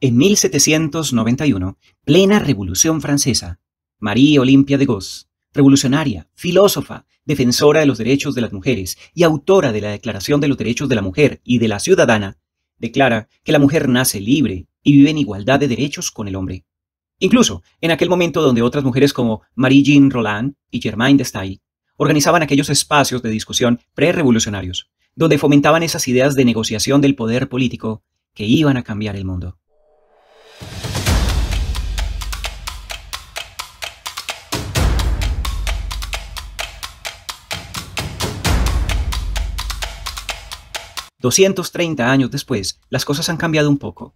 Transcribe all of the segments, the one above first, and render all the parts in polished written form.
En 1791, plena Revolución Francesa, Marie Olympia de Gauss, revolucionaria, filósofa, defensora de los derechos de las mujeres y autora de la Declaración de los Derechos de la Mujer y de la Ciudadana, declara que la mujer nace libre y vive en igualdad de derechos con el hombre. Incluso en aquel momento donde otras mujeres como Marie-Jeanne Roland y Germaine de Staël organizaban aquellos espacios de discusión prerevolucionarios, donde fomentaban esas ideas de negociación del poder político que iban a cambiar el mundo. «230 años después, las cosas han cambiado un poco.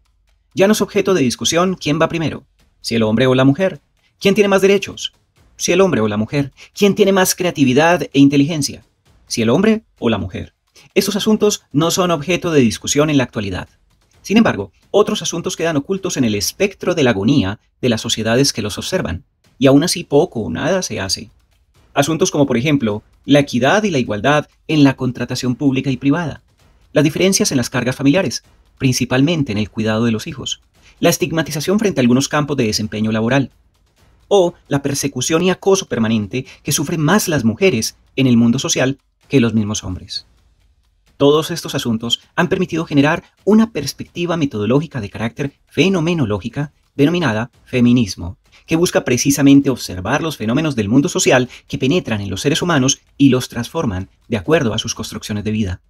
Ya no es objeto de discusión quién va primero, si el hombre o la mujer, quién tiene más derechos, si el hombre o la mujer, quién tiene más creatividad e inteligencia, si el hombre o la mujer. Estos asuntos no son objeto de discusión en la actualidad. Sin embargo, otros asuntos quedan ocultos en el espectro de la agonía de las sociedades que los observan, y aún así poco o nada se hace. Asuntos como, por ejemplo, la equidad y la igualdad en la contratación pública y privada, las diferencias en las cargas familiares, principalmente en el cuidado de los hijos, la estigmatización frente a algunos campos de desempeño laboral, o la persecución y acoso permanente que sufren más las mujeres en el mundo social que los mismos hombres. Todos estos asuntos han permitido generar una perspectiva metodológica de carácter fenomenológica denominada feminismo, que busca precisamente observar los fenómenos del mundo social que penetran en los seres humanos y los transforman de acuerdo a sus construcciones de vida.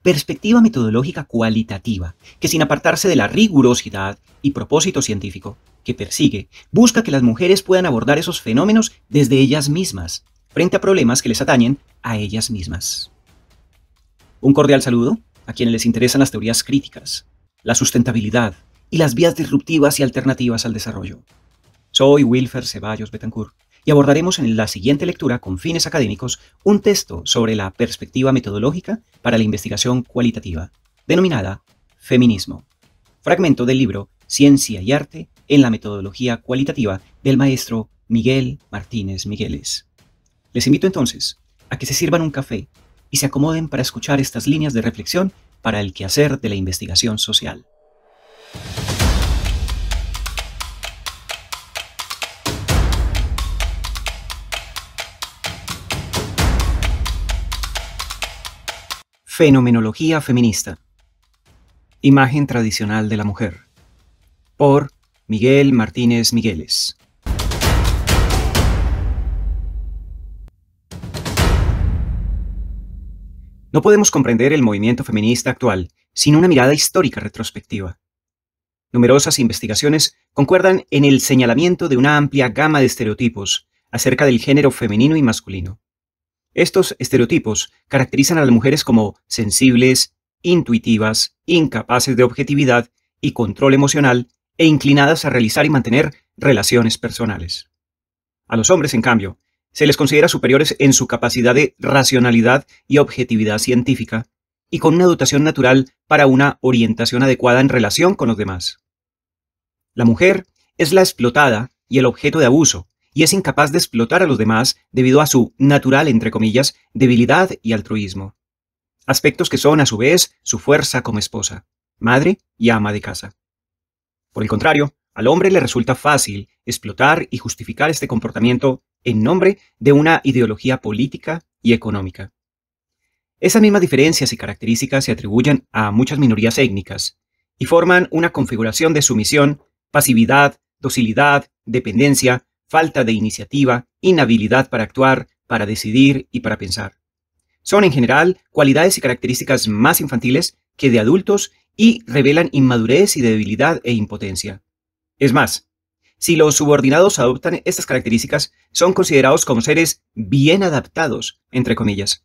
Perspectiva metodológica cualitativa, que sin apartarse de la rigurosidad y propósito científico que persigue, busca que las mujeres puedan abordar esos fenómenos desde ellas mismas, frente a problemas que les atañen a ellas mismas. Un cordial saludo a quienes les interesan las teorías críticas, la sustentabilidad y las vías disruptivas y alternativas al desarrollo. Soy Wilfer Ceballos Betancourt y abordaremos en la siguiente lectura con fines académicos un texto sobre la perspectiva metodológica para la investigación cualitativa, denominada Feminismo, fragmento del libro Ciencia y Arte en la Metodología Cualitativa del maestro Miguel Martínez Migueles. Les invito entonces a que se sirvan un café y se acomoden para escuchar estas líneas de reflexión para el quehacer de la investigación social. Fenomenología feminista. Imagen tradicional de la mujer. Por Miguel Martínez Migueles. No podemos comprender el movimiento feminista actual sin una mirada histórica retrospectiva. Numerosas investigaciones concuerdan en el señalamiento de una amplia gama de estereotipos acerca del género femenino y masculino. Estos estereotipos caracterizan a las mujeres como sensibles, intuitivas, incapaces de objetividad y control emocional e inclinadas a realizar y mantener relaciones personales. A los hombres, en cambio, se les considera superiores en su capacidad de racionalidad y objetividad científica y con una dotación natural para una orientación adecuada en relación con los demás. La mujer es la explotada y el objeto de abuso, y es incapaz de explotar a los demás debido a su natural, entre comillas, debilidad y altruismo. Aspectos que son, a su vez, su fuerza como esposa, madre y ama de casa. Por el contrario, al hombre le resulta fácil explotar y justificar este comportamiento en nombre de una ideología política y económica. Esas mismas diferencias y características se atribuyen a muchas minorías étnicas y forman una configuración de sumisión, pasividad, docilidad, dependencia, falta de iniciativa, inhabilidad para actuar, para decidir y para pensar. Son en general cualidades y características más infantiles que de adultos y revelan inmadurez y debilidad e impotencia. Es más, si los subordinados adoptan estas características, son considerados como seres bien adaptados, entre comillas.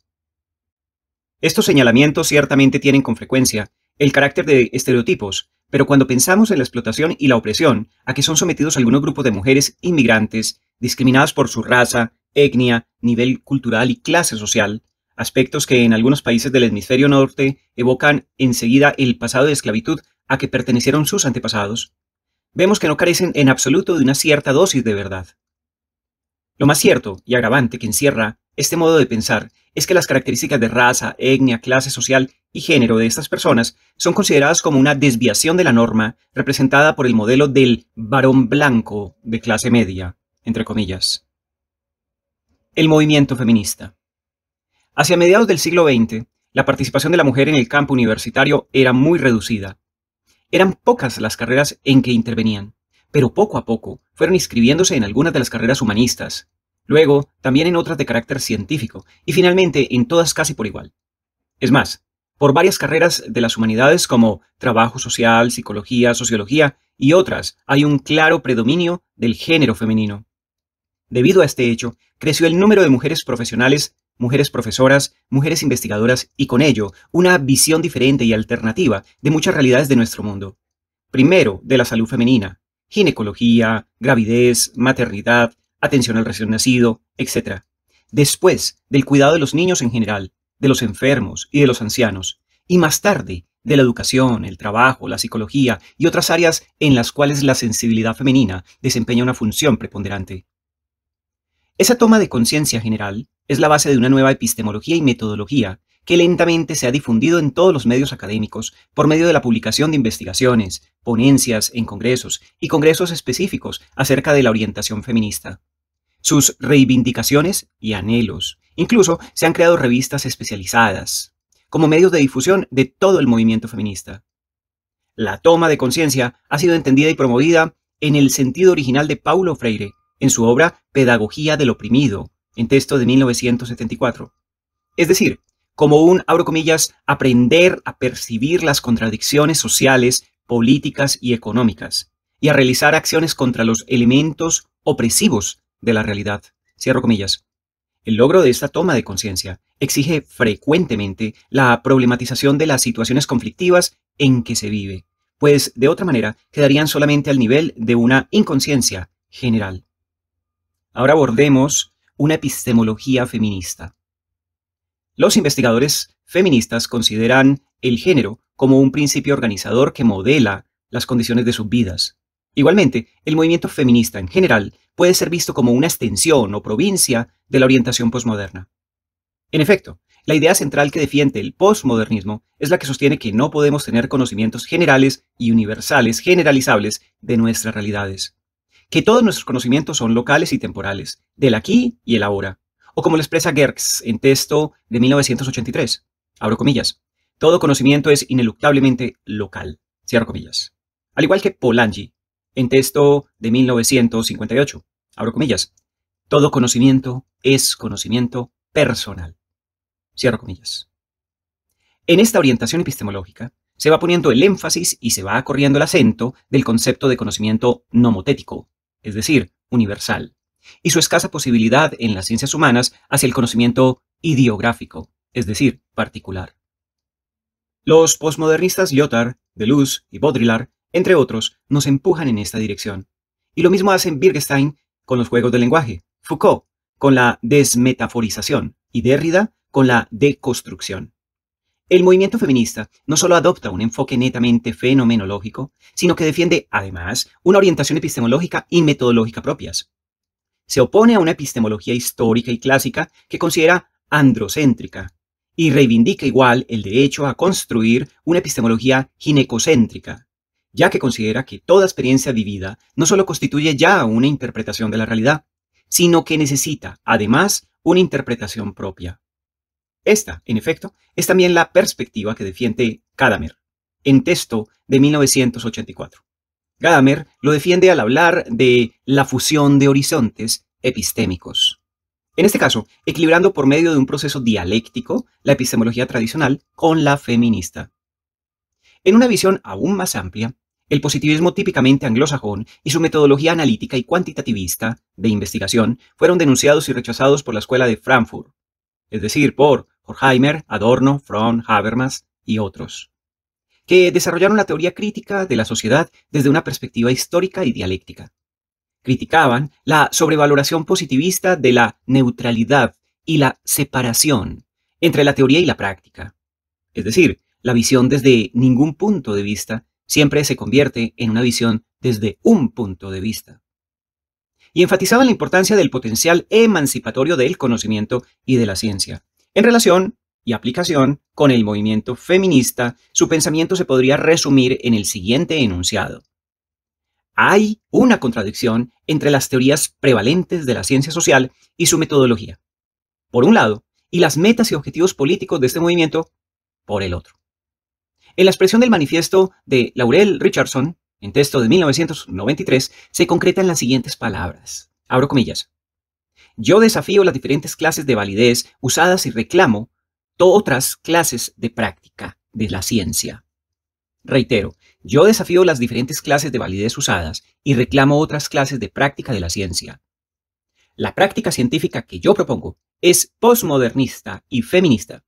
Estos señalamientos ciertamente tienen con frecuencia el carácter de estereotipos, pero cuando pensamos en la explotación y la opresión a que son sometidos algunos grupos de mujeres inmigrantes, discriminadas por su raza, etnia, nivel cultural y clase social, aspectos que en algunos países del hemisferio norte evocan enseguida el pasado de esclavitud a que pertenecieron sus antepasados, vemos que no carecen en absoluto de una cierta dosis de verdad. Lo más cierto y agravante que encierra este modo de pensar es que las características de raza, etnia, clase social y género de estas personas son consideradas como una desviación de la norma representada por el modelo del varón blanco de clase media, entre comillas. El movimiento feminista. Hacia mediados del siglo XX, la participación de la mujer en el campo universitario era muy reducida. Eran pocas las carreras en que intervenían, pero poco a poco fueron inscribiéndose en algunas de las carreras humanistas, luego también en otras de carácter científico y finalmente en todas casi por igual. Es más, por varias carreras de las humanidades como trabajo social, psicología, sociología y otras hay un claro predominio del género femenino. Debido a este hecho, creció el número de mujeres profesionales, mujeres profesoras, mujeres investigadoras y con ello una visión diferente y alternativa de muchas realidades de nuestro mundo. Primero, de la salud femenina, ginecología, gravidez, maternidad, atención al recién nacido, etc. Después, del cuidado de los niños en general, de los enfermos y de los ancianos, y más tarde, de la educación, el trabajo, la psicología y otras áreas en las cuales la sensibilidad femenina desempeña una función preponderante. Esa toma de conciencia general es la base de una nueva epistemología y metodología que lentamente se ha difundido en todos los medios académicos por medio de la publicación de investigaciones, ponencias en congresos y congresos específicos acerca de la orientación feminista. Sus reivindicaciones y anhelos. Incluso se han creado revistas especializadas como medios de difusión de todo el movimiento feminista. La toma de conciencia ha sido entendida y promovida en el sentido original de Paulo Freire, en su obra Pedagogía del oprimido, en texto de 1974. Es decir, como un, abro comillas, aprender a percibir las contradicciones sociales, políticas y económicas, y a realizar acciones contra los elementos opresivos de la realidad, cierro comillas. El logro de esta toma de conciencia exige frecuentemente la problematización de las situaciones conflictivas en que se vive, pues de otra manera quedarían solamente al nivel de una inconsciencia general. Ahora abordemos una epistemología feminista. Los investigadores feministas consideran el género como un principio organizador que modela las condiciones de sus vidas. Igualmente, el movimiento feminista en general puede ser visto como una extensión o provincia de la orientación posmoderna. En efecto, la idea central que defiende el posmodernismo es la que sostiene que no podemos tener conocimientos generales y universales generalizables de nuestras realidades, que todos nuestros conocimientos son locales y temporales, del aquí y el ahora, o como lo expresa Gerks en texto de 1983, abro comillas, todo conocimiento es ineluctablemente local, cierro comillas. Al igual que Polanyi, en texto de 1958, abro comillas, todo conocimiento es conocimiento personal, cierro comillas. En esta orientación epistemológica se va poniendo el énfasis y se va corriendo el acento del concepto de conocimiento nomotético, es decir, universal, y su escasa posibilidad en las ciencias humanas hacia el conocimiento ideográfico, es decir, particular. Los posmodernistas Lyotard, Deleuze y Baudrillard, entre otros, nos empujan en esta dirección. Y lo mismo hacen Wittgenstein con los juegos del lenguaje, Foucault con la desmetaforización y Derrida con la deconstrucción. El movimiento feminista no solo adopta un enfoque netamente fenomenológico, sino que defiende, además, una orientación epistemológica y metodológica propias. Se opone a una epistemología histórica y clásica que considera androcéntrica y reivindica igual el derecho a construir una epistemología ginecocéntrica, ya que considera que toda experiencia vivida no solo constituye ya una interpretación de la realidad, sino que necesita, además, una interpretación propia. Esta, en efecto, es también la perspectiva que defiende Gadamer, en texto de 1984. Gadamer lo defiende al hablar de la fusión de horizontes epistémicos. En este caso, equilibrando por medio de un proceso dialéctico la epistemología tradicional con la feminista. En una visión aún más amplia, el positivismo típicamente anglosajón y su metodología analítica y cuantitativista de investigación fueron denunciados y rechazados por la Escuela de Frankfurt, es decir, por Horkheimer, Adorno, Fromm, Habermas y otros, que desarrollaron la teoría crítica de la sociedad desde una perspectiva histórica y dialéctica. Criticaban la sobrevaloración positivista de la neutralidad y la separación entre la teoría y la práctica. Es decir, la visión desde ningún punto de vista siempre se convierte en una visión desde un punto de vista. Y enfatizaban la importancia del potencial emancipatorio del conocimiento y de la ciencia, en relación y aplicación con el movimiento feminista, su pensamiento se podría resumir en el siguiente enunciado. Hay una contradicción entre las teorías prevalentes de la ciencia social y su metodología, por un lado, y las metas y objetivos políticos de este movimiento, por el otro. En la expresión del manifiesto de Laurel Richardson, en texto de 1993, se concreta en las siguientes palabras. Abro comillas. Yo desafío las diferentes clases de validez usadas y reclamo otras clases de práctica de la ciencia. Reitero, yo desafío las diferentes clases de validez usadas y reclamo otras clases de práctica de la ciencia. La práctica científica que yo propongo es postmodernista y feminista.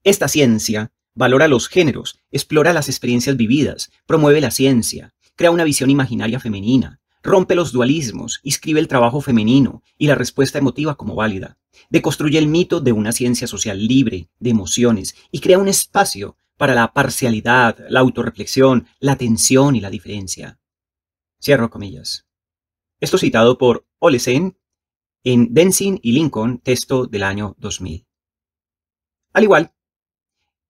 Esta ciencia valora los géneros, explora las experiencias vividas, promueve la ciencia, crea una visión imaginaria femenina, rompe los dualismos, inscribe el trabajo femenino y la respuesta emotiva como válida, deconstruye el mito de una ciencia social libre de emociones y crea un espacio para la parcialidad, la autorreflexión, la atención y la diferencia. Cierro comillas. Esto citado por Olesen en Denzin y Lincoln, texto del año 2000. Al igual,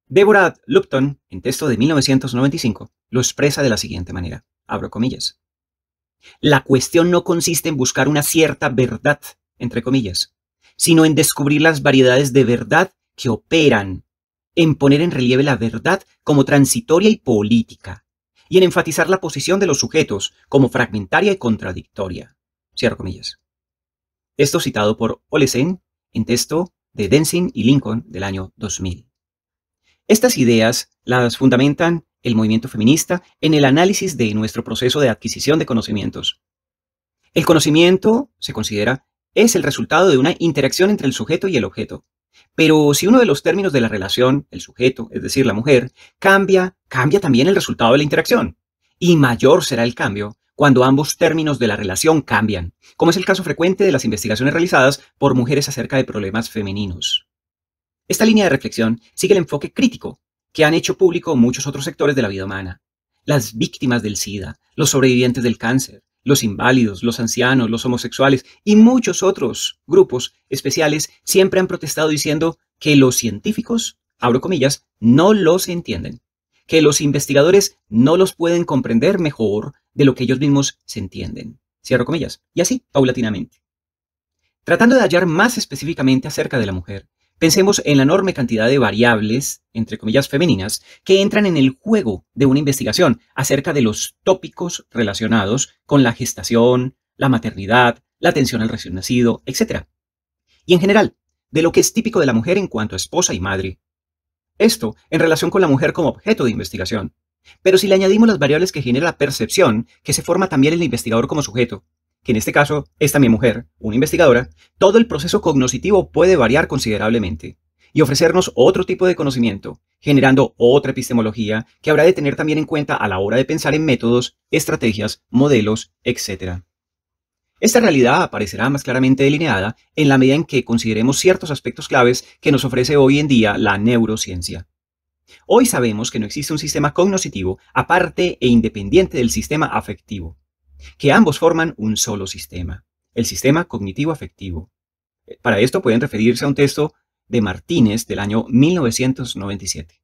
Deborah Lupton, en texto de 1995, lo expresa de la siguiente manera, abro comillas. La cuestión no consiste en buscar una cierta verdad, entre comillas, sino en descubrir las variedades de verdad que operan, en poner en relieve la verdad como transitoria y política, y en enfatizar la posición de los sujetos como fragmentaria y contradictoria. Cierro comillas. Esto citado por Olesen en texto de Denzin y Lincoln del año 2000. Estas ideas las fundamentan el movimiento feminista en el análisis de nuestro proceso de adquisición de conocimientos. El conocimiento, se considera, es el resultado de una interacción entre el sujeto y el objeto. Pero si uno de los términos de la relación, el sujeto, es decir, la mujer, cambia también el resultado de la interacción. Y mayor será el cambio cuando ambos términos de la relación cambian, como es el caso frecuente de las investigaciones realizadas por mujeres acerca de problemas femeninos. Esta línea de reflexión sigue el enfoque crítico que han hecho público muchos otros sectores de la vida humana. Las víctimas del SIDA, los sobrevivientes del cáncer, los inválidos, los ancianos, los homosexuales y muchos otros grupos especiales siempre han protestado diciendo que los científicos, abro comillas, no los entienden, que los investigadores no los pueden comprender mejor de lo que ellos mismos se entienden. Cierro comillas. Y así, paulatinamente. Tratando de hallar más específicamente acerca de la mujer, pensemos en la enorme cantidad de variables, entre comillas femeninas, que entran en el juego de una investigación acerca de los tópicos relacionados con la gestación, la maternidad, la atención al recién nacido, etc. Y en general, de lo que es típico de la mujer en cuanto a esposa y madre. Esto en relación con la mujer como objeto de investigación. Pero si le añadimos las variables que genera la percepción, que se forma también el investigador como sujeto, que en este caso es también mujer, una investigadora, todo el proceso cognoscitivo puede variar considerablemente y ofrecernos otro tipo de conocimiento, generando otra epistemología que habrá de tener también en cuenta a la hora de pensar en métodos, estrategias, modelos, etc. Esta realidad aparecerá más claramente delineada en la medida en que consideremos ciertos aspectos claves que nos ofrece hoy en día la neurociencia. Hoy sabemos que no existe un sistema cognoscitivo aparte e independiente del sistema afectivo, que ambos forman un solo sistema, el sistema cognitivo-afectivo. Para esto pueden referirse a un texto de Martínez del año 1997.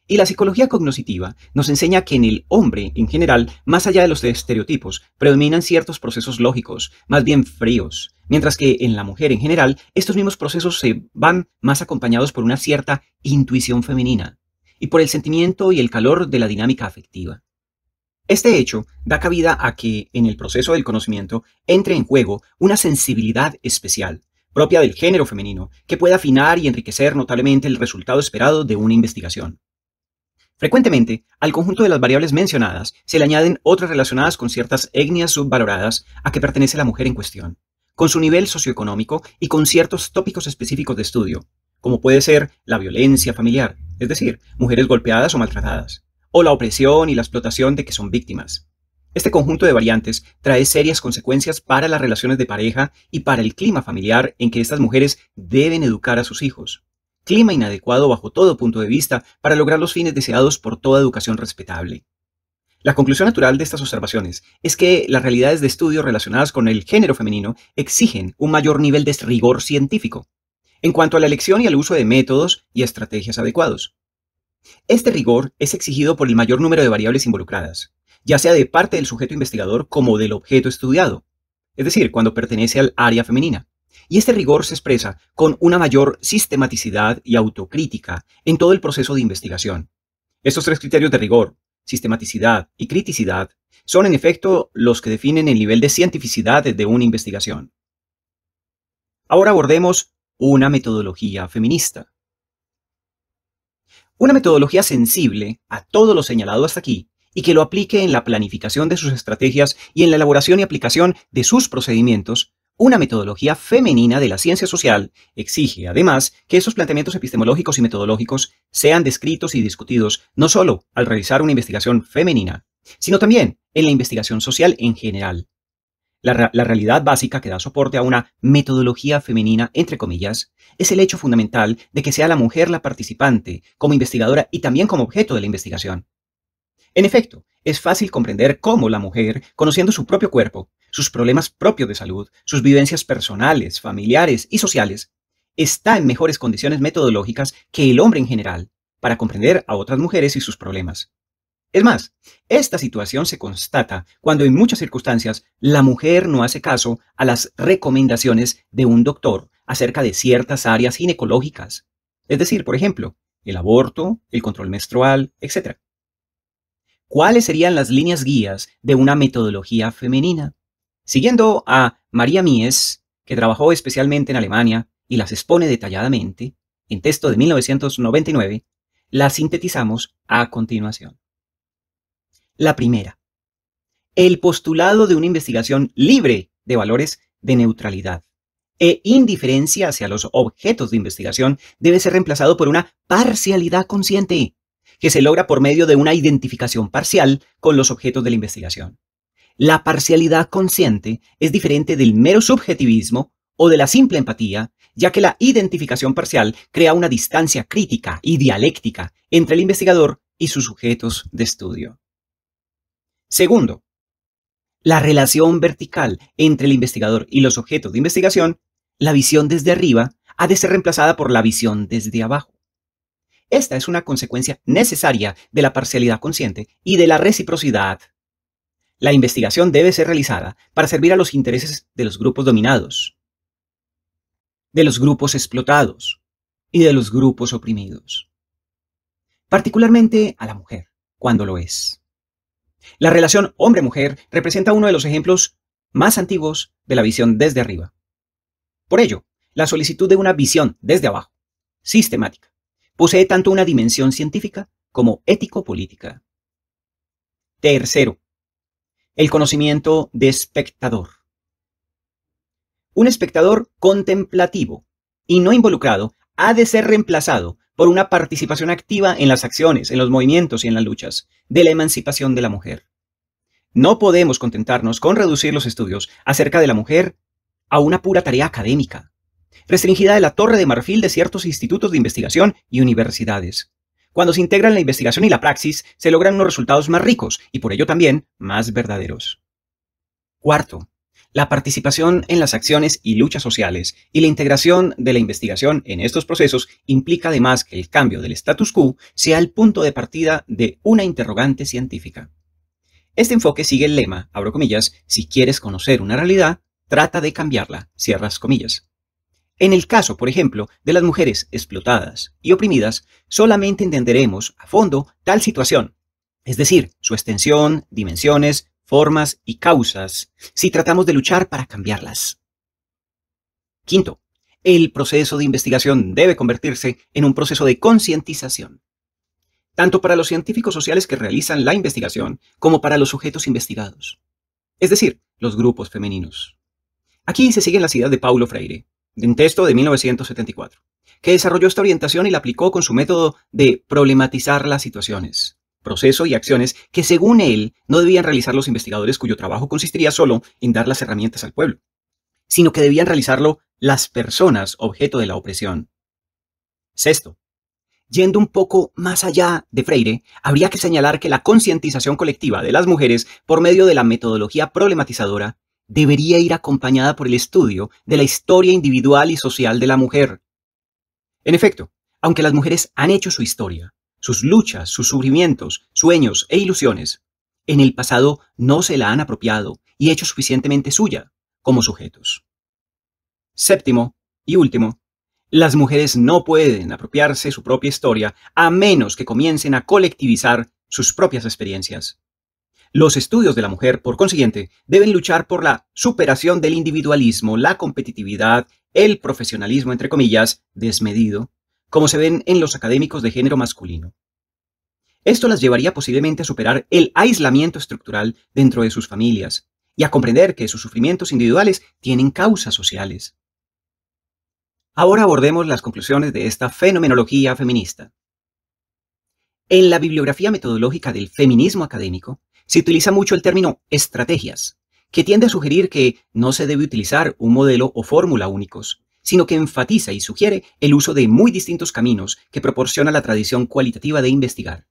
Y la psicología cognoscitiva nos enseña que en el hombre, en general, más allá de los estereotipos, predominan ciertos procesos lógicos, más bien fríos, mientras que en la mujer, en general, estos mismos procesos se van más acompañados por una cierta intuición femenina y por el sentimiento y el calor de la dinámica afectiva. Este hecho da cabida a que, en el proceso del conocimiento, entre en juego una sensibilidad especial, propia del género femenino, que puede afinar y enriquecer notablemente el resultado esperado de una investigación. Frecuentemente, al conjunto de las variables mencionadas se le añaden otras relacionadas con ciertas etnias subvaloradas a que pertenece la mujer en cuestión, con su nivel socioeconómico y con ciertos tópicos específicos de estudio, como puede ser la violencia familiar, es decir, mujeres golpeadas o maltratadas, o la opresión y la explotación de que son víctimas. Este conjunto de variantes trae serias consecuencias para las relaciones de pareja y para el clima familiar en que estas mujeres deben educar a sus hijos. Clima inadecuado bajo todo punto de vista para lograr los fines deseados por toda educación respetable. La conclusión natural de estas observaciones es que las realidades de estudio relacionadas con el género femenino exigen un mayor nivel de rigor científico. en cuanto a la elección y al uso de métodos y estrategias adecuados. Este rigor es exigido por el mayor número de variables involucradas, ya sea de parte del sujeto investigador como del objeto estudiado, es decir, cuando pertenece al área femenina. Y este rigor se expresa con una mayor sistematicidad y autocrítica en todo el proceso de investigación. Estos tres criterios de rigor, sistematicidad y criticidad, son en efecto los que definen el nivel de cientificidad de una investigación. Ahora abordemos una metodología feminista. Una metodología sensible a todo lo señalado hasta aquí y que lo aplique en la planificación de sus estrategias y en la elaboración y aplicación de sus procedimientos. Una metodología femenina de la ciencia social exige, además, que esos planteamientos epistemológicos y metodológicos sean descritos y discutidos no solo al realizar una investigación femenina, sino también en la investigación social en general. La realidad básica que da soporte a una metodología femenina, entre comillas, es el hecho fundamental de que sea la mujer la participante, como investigadora y también como objeto de la investigación. En efecto, es fácil comprender cómo la mujer, conociendo su propio cuerpo, sus problemas propios de salud, sus vivencias personales, familiares y sociales, está en mejores condiciones metodológicas que el hombre en general para comprender a otras mujeres y sus problemas. Es más, esta situación se constata cuando en muchas circunstancias la mujer no hace caso a las recomendaciones de un doctor acerca de ciertas áreas ginecológicas, es decir, por ejemplo, el aborto, el control menstrual, etc. ¿Cuáles serían las líneas guías de una metodología femenina? Siguiendo a María Mies, que trabajó especialmente en Alemania y las expone detalladamente, en texto de 1999, las sintetizamos a continuación. La primera, el postulado de una investigación libre de valores de neutralidad e indiferencia hacia los objetos de investigación debe ser reemplazado por una parcialidad consciente, que se logra por medio de una identificación parcial con los objetos de la investigación. La parcialidad consciente es diferente del mero subjetivismo o de la simple empatía, ya que la identificación parcial crea una distancia crítica y dialéctica entre el investigador y sus sujetos de estudio. Segundo, la relación vertical entre el investigador y los objetos de investigación, la visión desde arriba, ha de ser reemplazada por la visión desde abajo. Esta es una consecuencia necesaria de la parcialidad consciente y de la reciprocidad. La investigación debe ser realizada para servir a los intereses de los grupos dominados, de los grupos explotados y de los grupos oprimidos, particularmente a la mujer, cuando lo es. La relación hombre-mujer representa uno de los ejemplos más antiguos de la visión desde arriba. Por ello, la solicitud de una visión desde abajo, sistemática, posee tanto una dimensión científica como ético-política. Tercero, el conocimiento de espectador. Un espectador contemplativo y no involucrado ha de ser reemplazado por una participación activa en las acciones, en los movimientos y en las luchas de la emancipación de la mujer. No podemos contentarnos con reducir los estudios acerca de la mujer a una pura tarea académica, restringida de la torre de marfil de ciertos institutos de investigación y universidades. Cuando se integran la investigación y la praxis, se logran unos resultados más ricos y por ello también más verdaderos. Cuarto, la participación en las acciones y luchas sociales y la integración de la investigación en estos procesos implica además que el cambio del status quo sea el punto de partida de una interrogante científica. Este enfoque sigue el lema, abro comillas, si quieres conocer una realidad, trata de cambiarla, cierras comillas. En el caso, por ejemplo, de las mujeres explotadas y oprimidas, solamente entenderemos a fondo tal situación, es decir, su extensión, dimensiones, formas y causas, si tratamos de luchar para cambiarlas. Quinto, el proceso de investigación debe convertirse en un proceso de concientización, tanto para los científicos sociales que realizan la investigación como para los sujetos investigados, es decir, los grupos femeninos. Aquí se siguen las ideas de Paulo Freire, de un texto de 1974, que desarrolló esta orientación y la aplicó con su método de problematizar las situaciones, proceso y acciones que según él no debían realizar los investigadores cuyo trabajo consistiría solo en dar las herramientas al pueblo, sino que debían realizarlo las personas objeto de la opresión. Sexto, yendo un poco más allá de Freire, habría que señalar que la concientización colectiva de las mujeres por medio de la metodología problematizadora debería ir acompañada por el estudio de la historia individual y social de la mujer, En efecto, aunque las mujeres han hecho su historia, sus luchas, sus sufrimientos, sueños e ilusiones, en el pasado no se la han apropiado y hecho suficientemente suya como sujetos. Séptimo y último, las mujeres no pueden apropiarse su propia historia a menos que comiencen a colectivizar sus propias experiencias. Los estudios de la mujer, por consiguiente, deben luchar por la superación del individualismo, la competitividad, el profesionalismo, entre comillas, desmedido, como se ven en los académicos de género masculino. Esto las llevaría posiblemente a superar el aislamiento estructural dentro de sus familias y a comprender que sus sufrimientos individuales tienen causas sociales. Ahora abordemos las conclusiones de esta fenomenología feminista. En la bibliografía metodológica del feminismo académico se utiliza mucho el término estrategias, que tiende a sugerir que no se debe utilizar un modelo o fórmula únicos, sino que enfatiza y sugiere el uso de muy distintos caminos que proporciona la tradición cualitativa de investigar.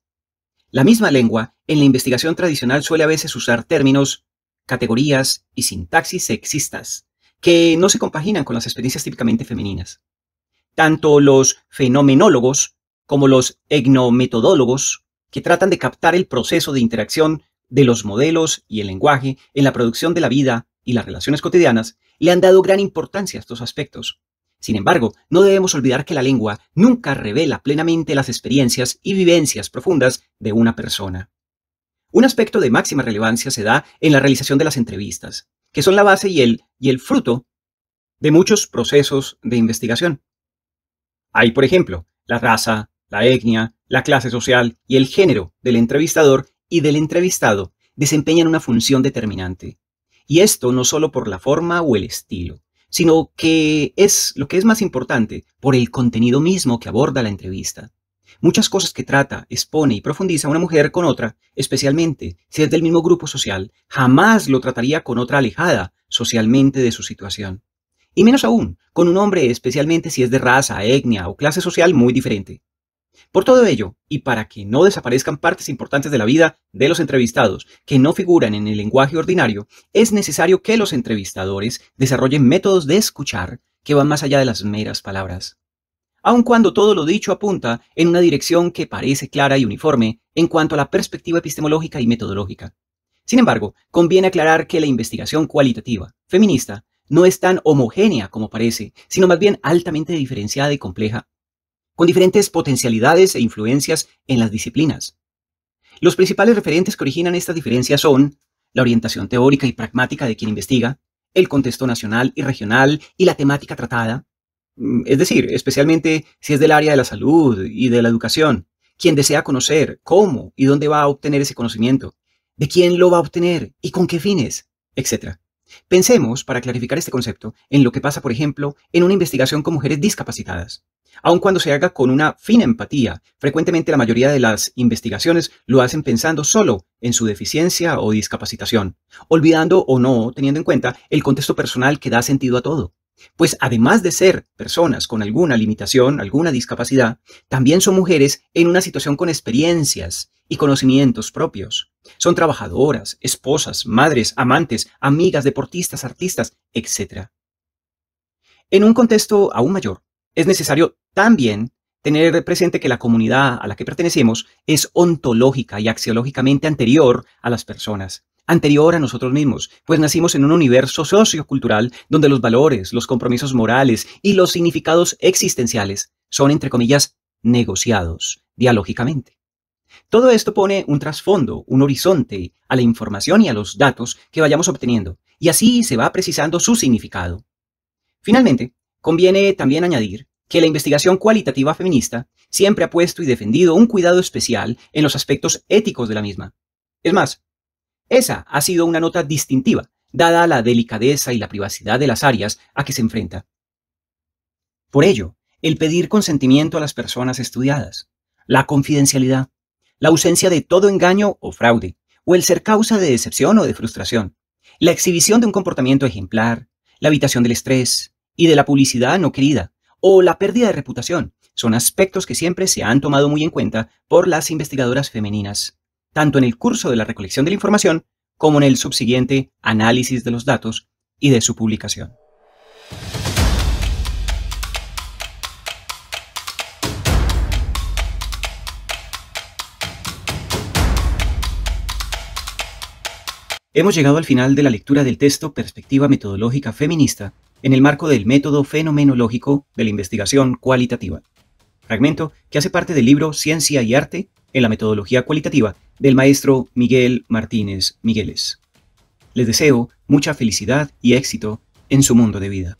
La misma lengua, en la investigación tradicional suele a veces usar términos, categorías y sintaxis sexistas, que no se compaginan con las experiencias típicamente femeninas. Tanto los fenomenólogos como los etnometodólogos, que tratan de captar el proceso de interacción de los modelos y el lenguaje en la producción de la vida y las relaciones cotidianas, le han dado gran importancia a estos aspectos. Sin embargo, no debemos olvidar que la lengua nunca revela plenamente las experiencias y vivencias profundas de una persona. Un aspecto de máxima relevancia se da en la realización de las entrevistas, que son la base y el fruto de muchos procesos de investigación. Hay, por ejemplo, la raza, la etnia, la clase social y el género del entrevistador y del entrevistado desempeñan una función determinante. Y esto no solo por la forma o el estilo, sino que es lo que es más importante, por el contenido mismo que aborda la entrevista. Muchas cosas que trata, expone y profundiza una mujer con otra, especialmente si es del mismo grupo social, jamás lo trataría con otra alejada socialmente de su situación. Y menos aún, con un hombre, especialmente si es de raza, etnia o clase social muy diferente. Por todo ello, y para que no desaparezcan partes importantes de la vida de los entrevistados que no figuran en el lenguaje ordinario, es necesario que los entrevistadores desarrollen métodos de escuchar que van más allá de las meras palabras. Aun cuando todo lo dicho apunta en una dirección que parece clara y uniforme en cuanto a la perspectiva epistemológica y metodológica. Sin embargo, conviene aclarar que la investigación cualitativa, feminista, no es tan homogénea como parece, sino más bien altamente diferenciada y compleja, con diferentes potencialidades e influencias en las disciplinas. Los principales referentes que originan estas diferencias son la orientación teórica y pragmática de quien investiga, el contexto nacional y regional y la temática tratada, es decir, especialmente si es del área de la salud y de la educación, quien desea conocer cómo y dónde va a obtener ese conocimiento, de quién lo va a obtener y con qué fines, etc. Pensemos, para clarificar este concepto, en lo que pasa, por ejemplo, en una investigación con mujeres discapacitadas. Aun cuando se haga con una fina empatía, frecuentemente la mayoría de las investigaciones lo hacen pensando solo en su deficiencia o discapacitación, olvidando o no teniendo en cuenta el contexto personal que da sentido a todo. Pues además de ser personas con alguna limitación, alguna discapacidad, también son mujeres en una situación con experiencias y conocimientos propios. Son trabajadoras, esposas, madres, amantes, amigas, deportistas, artistas, etc. En un contexto aún mayor, es necesario también tener presente que la comunidad a la que pertenecemos es ontológica y axiológicamente anterior a las personas, anterior a nosotros mismos, pues nacimos en un universo sociocultural donde los valores, los compromisos morales y los significados existenciales son, entre comillas, negociados dialógicamente. Todo esto pone un trasfondo, un horizonte a la información y a los datos que vayamos obteniendo, y así se va precisando su significado. Finalmente, conviene también añadir que la investigación cualitativa feminista siempre ha puesto y defendido un cuidado especial en los aspectos éticos de la misma. Es más, esa ha sido una nota distintiva, dada la delicadeza y la privacidad de las áreas a que se enfrenta. Por ello, el pedir consentimiento a las personas estudiadas, la confidencialidad, la ausencia de todo engaño o fraude, o el ser causa de decepción o de frustración, la exhibición de un comportamiento ejemplar, la evitación del estrés y de la publicidad no querida, o la pérdida de reputación, son aspectos que siempre se han tomado muy en cuenta por las investigadoras femeninas, tanto en el curso de la recolección de la información como en el subsiguiente análisis de los datos y de su publicación. Hemos llegado al final de la lectura del texto Perspectiva Metodológica Feminista en el marco del método fenomenológico de la investigación cualitativa, fragmento que hace parte del libro Ciencia y Arte en la Metodología Cualitativa del maestro Miguel Martínez Migueles. Les deseo mucha felicidad y éxito en su mundo de vida.